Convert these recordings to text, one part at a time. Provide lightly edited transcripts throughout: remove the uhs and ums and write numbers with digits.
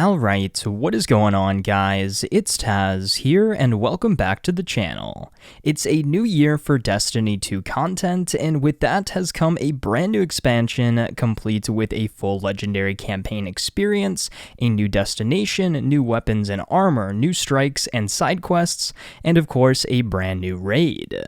Alright, what is going on, guys? It's Tazz here, and welcome back to the channel. It's a new year for Destiny 2 content, and with that has come a brand new expansion, complete with a full legendary campaign experience, a new destination, new weapons and armor, new strikes and side quests, and of course a brand new raid.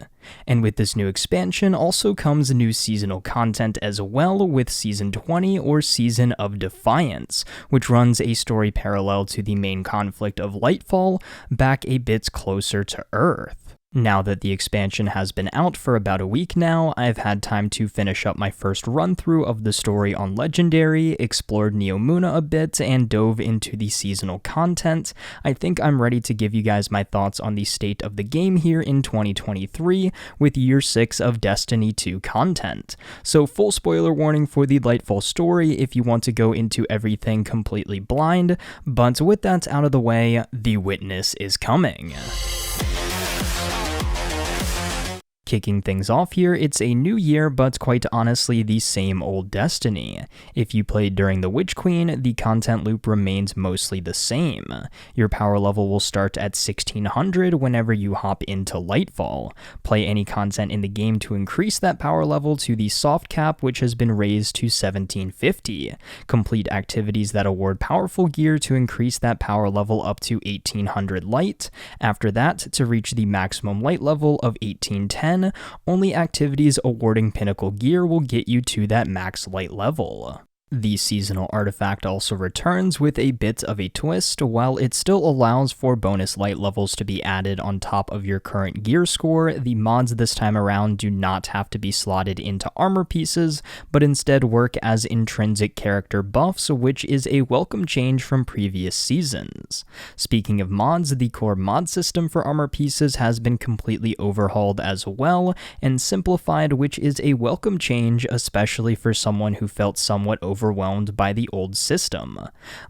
And with this new expansion also comes new seasonal content as well, with Season 20 or Season of Defiance, which runs a story parallel to the main conflict of Lightfall, back a bit closer to Earth. Now that the expansion has been out for about a week now, I've had time to finish up my first run-through of the story on Legendary, explored Neomuna a bit, and dove into the seasonal content. I think I'm ready to give you guys my thoughts on the state of the game here in 2023, with Year 6 of Destiny 2 content. So full spoiler warning for the Lightfall story if you want to go into everything completely blind, but with that out of the way, the witness is coming. Kicking things off here, it's a new year, but quite honestly the same old Destiny. If you played during the Witch Queen, the content loop remains mostly the same. Your power level will start at 1600 whenever you hop into Lightfall. Play any content in the game to increase that power level to the soft cap, which has been raised to 1750. Complete activities that award powerful gear to increase that power level up to 1800 light. After that, to reach the maximum light level of 1810, only activities awarding pinnacle gear will get you to that max light level. The seasonal artifact also returns with a bit of a twist. While it still allows for bonus light levels to be added on top of your current gear score, the mods this time around do not have to be slotted into armor pieces, but instead work as intrinsic character buffs, which is a welcome change from previous seasons. Speaking of mods, the core mod system for armor pieces has been completely overhauled as well, and simplified, which is a welcome change, especially for someone who felt somewhat overwhelmed by the old system.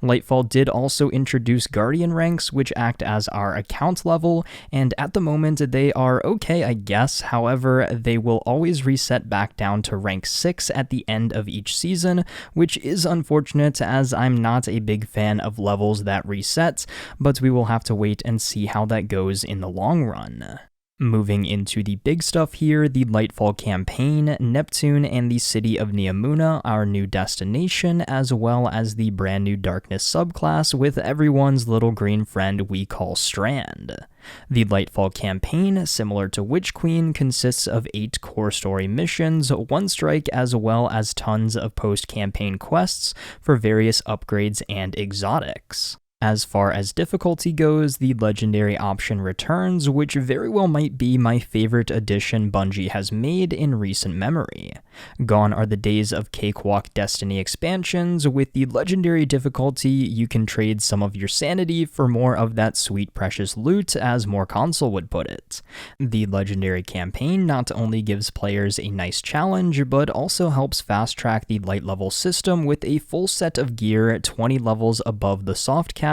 Lightfall did also introduce Guardian ranks, which act as our account level, and at the moment they are okay, I guess. However, they will always reset back down to rank 6 at the end of each season, which is unfortunate as I'm not a big fan of levels that reset, but we will have to wait and see how that goes in the long run. Moving into the big stuff here, the Lightfall campaign, Neptune and the city of Neomuna, our new destination, as well as the brand new Darkness subclass with everyone's little green friend we call Strand. The Lightfall campaign, similar to Witch Queen, consists of 8 core story missions, 1 strike, as well as tons of post-campaign quests for various upgrades and exotics. As far as difficulty goes, the legendary option returns, which very well might be my favorite addition Bungie has made in recent memory. Gone are the days of cakewalk Destiny expansions. With the legendary difficulty, you can trade some of your sanity for more of that sweet precious loot, as More Console would put it. The legendary campaign not only gives players a nice challenge, but also helps fast track the light level system with a full set of gear 20 levels above the soft cap,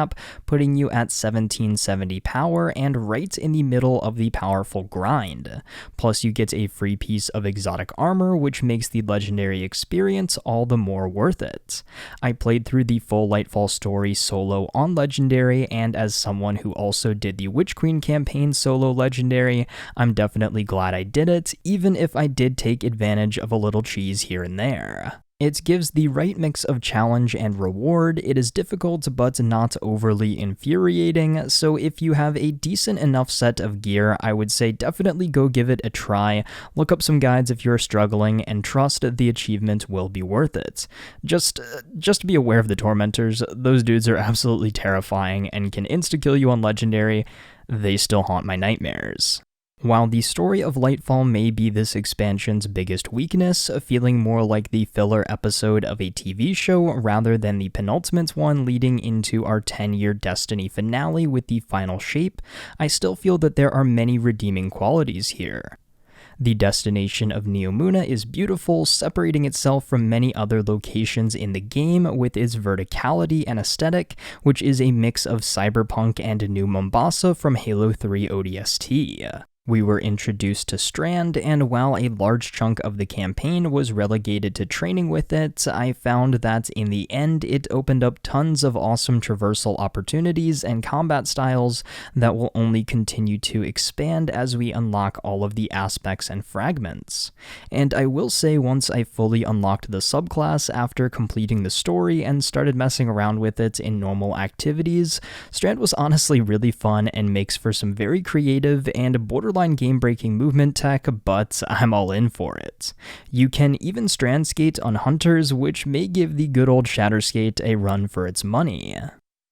putting you at 1770 power and right in the middle of the powerful grind. Plus you get a free piece of exotic armor, which makes the legendary experience all the more worth it. I played through the full Lightfall story solo on legendary, and as someone who also did the Witch Queen campaign solo legendary, I'm definitely glad I did it, even if I did take advantage of a little cheese here and there. It gives the right mix of challenge and reward. It is difficult but not overly infuriating, so if you have a decent enough set of gear, I would say definitely go give it a try. Look up some guides if you're struggling, and trust the achievement will be worth it. Just be aware of the tormentors. Those dudes are absolutely terrifying and can insta-kill you on legendary. They still haunt my nightmares. While the story of Lightfall may be this expansion's biggest weakness, feeling more like the filler episode of a TV show rather than the penultimate one leading into our 10-year Destiny finale with the final shape, I still feel that there are many redeeming qualities here. The destination of Neomuna is beautiful, separating itself from many other locations in the game with its verticality and aesthetic, which is a mix of cyberpunk and New Mombasa from Halo 3 ODST. We were introduced to Strand, and while a large chunk of the campaign was relegated to training with it, I found that in the end it opened up tons of awesome traversal opportunities and combat styles that will only continue to expand as we unlock all of the aspects and fragments. And I will say, once I fully unlocked the subclass after completing the story and started messing around with it in normal activities, Strand was honestly really fun and makes for some very creative and borderline game-breaking movement tech, but I'm all in for it. You can even strand skate on hunters, which may give the good old Shatterskate a run for its money.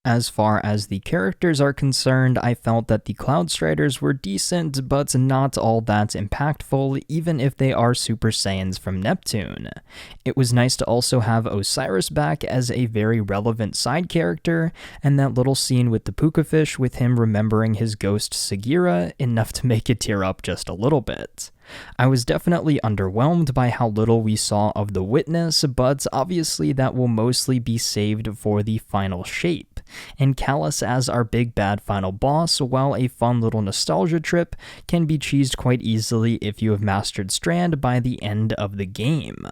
As far as the characters are concerned, I felt that the Cloud Striders were decent, but not all that impactful, even if they are Super Saiyans from Neptune. It was nice to also have Osiris back as a very relevant side character, and that little scene with the Puka Fish with him remembering his ghost Sagira, enough to make it tear up just a little bit. I was definitely underwhelmed by how little we saw of the Witness, but obviously that will mostly be saved for the final shape. And Callus as our big bad final boss, while a fun little nostalgia trip, can be cheesed quite easily if you have mastered Strand by the end of the game.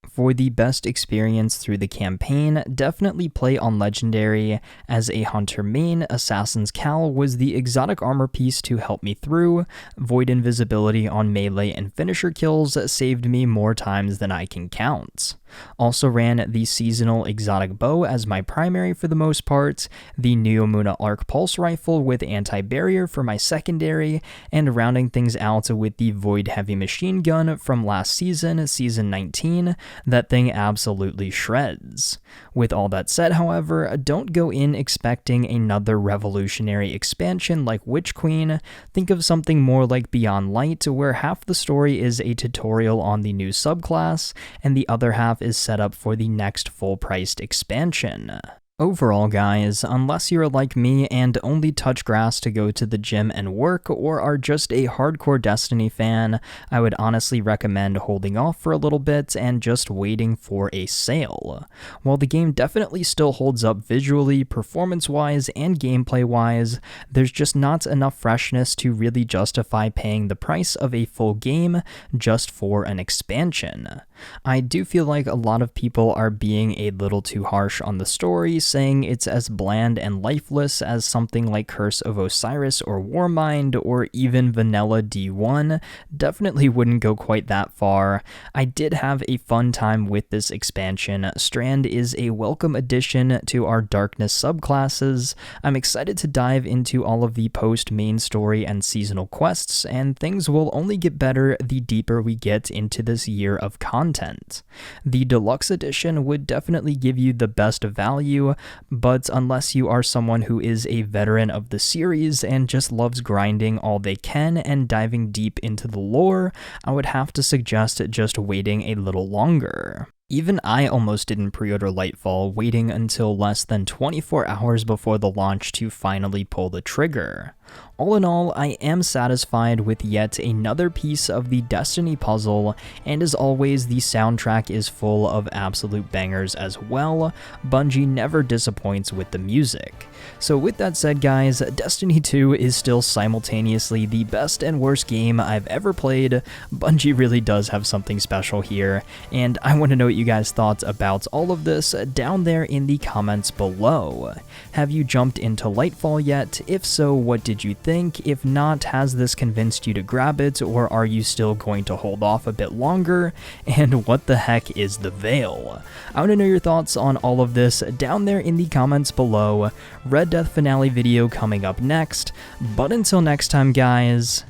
For the best experience through the campaign, definitely play on Legendary. As a Hunter main, Assassin's Cal was the exotic armor piece to help me through. Void Invisibility on melee and finisher kills saved me more times than I can count. Also ran the seasonal exotic bow as my primary for the most part, the Neomuna Arc Pulse Rifle with anti-barrier for my secondary, and rounding things out with the Void Heavy Machine Gun from last season, Season 19, that thing absolutely shreds. With all that said, however, don't go in expecting another revolutionary expansion like Witch Queen. Think of something more like Beyond Light, where half the story is a tutorial on the new subclass, and the other half is set up for the next full-priced expansion. Overall, guys, unless you're like me and only touch grass to go to the gym and work, or are just a hardcore Destiny fan, I would honestly recommend holding off for a little bit and just waiting for a sale. While the game definitely still holds up visually, performance-wise, and gameplay-wise, there's just not enough freshness to really justify paying the price of a full game just for an expansion. I do feel like a lot of people are being a little too harsh on the story, saying it's as bland and lifeless as something like Curse of Osiris or Warmind, or even vanilla D1. Definitely wouldn't go quite that far. I did have a fun time with this expansion. Strand is a welcome addition to our Darkness subclasses. I'm excited to dive into all of the post-main story and seasonal quests, and things will only get better the deeper we get into this year of content. The Deluxe Edition would definitely give you the best value, but unless you are someone who is a veteran of the series and just loves grinding all they can and diving deep into the lore, I would have to suggest just waiting a little longer. Even I almost didn't pre-order Lightfall, waiting until less than 24 hours before the launch to finally pull the trigger. All in all, I am satisfied with yet another piece of the Destiny puzzle, and as always, the soundtrack is full of absolute bangers as well. Bungie never disappoints with the music. So with that said, guys, Destiny 2 is still simultaneously the best and worst game I've ever played. Bungie really does have something special here, and I want to know what you guys thought about all of this down there in the comments below. Have you jumped into Lightfall yet? If so, what did you think? If not, has this convinced you to grab it, or are you still going to hold off a bit longer? And what the heck is the Veil? I want to know your thoughts on all of this down there in the comments below. Red Death finale video coming up next, but until next time, guys,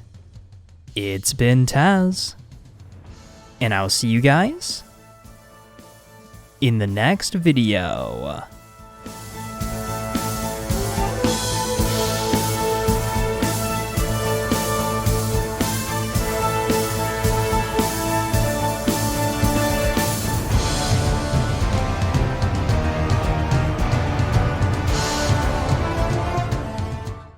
it's been Tazz, and I'll see you guys in the next video.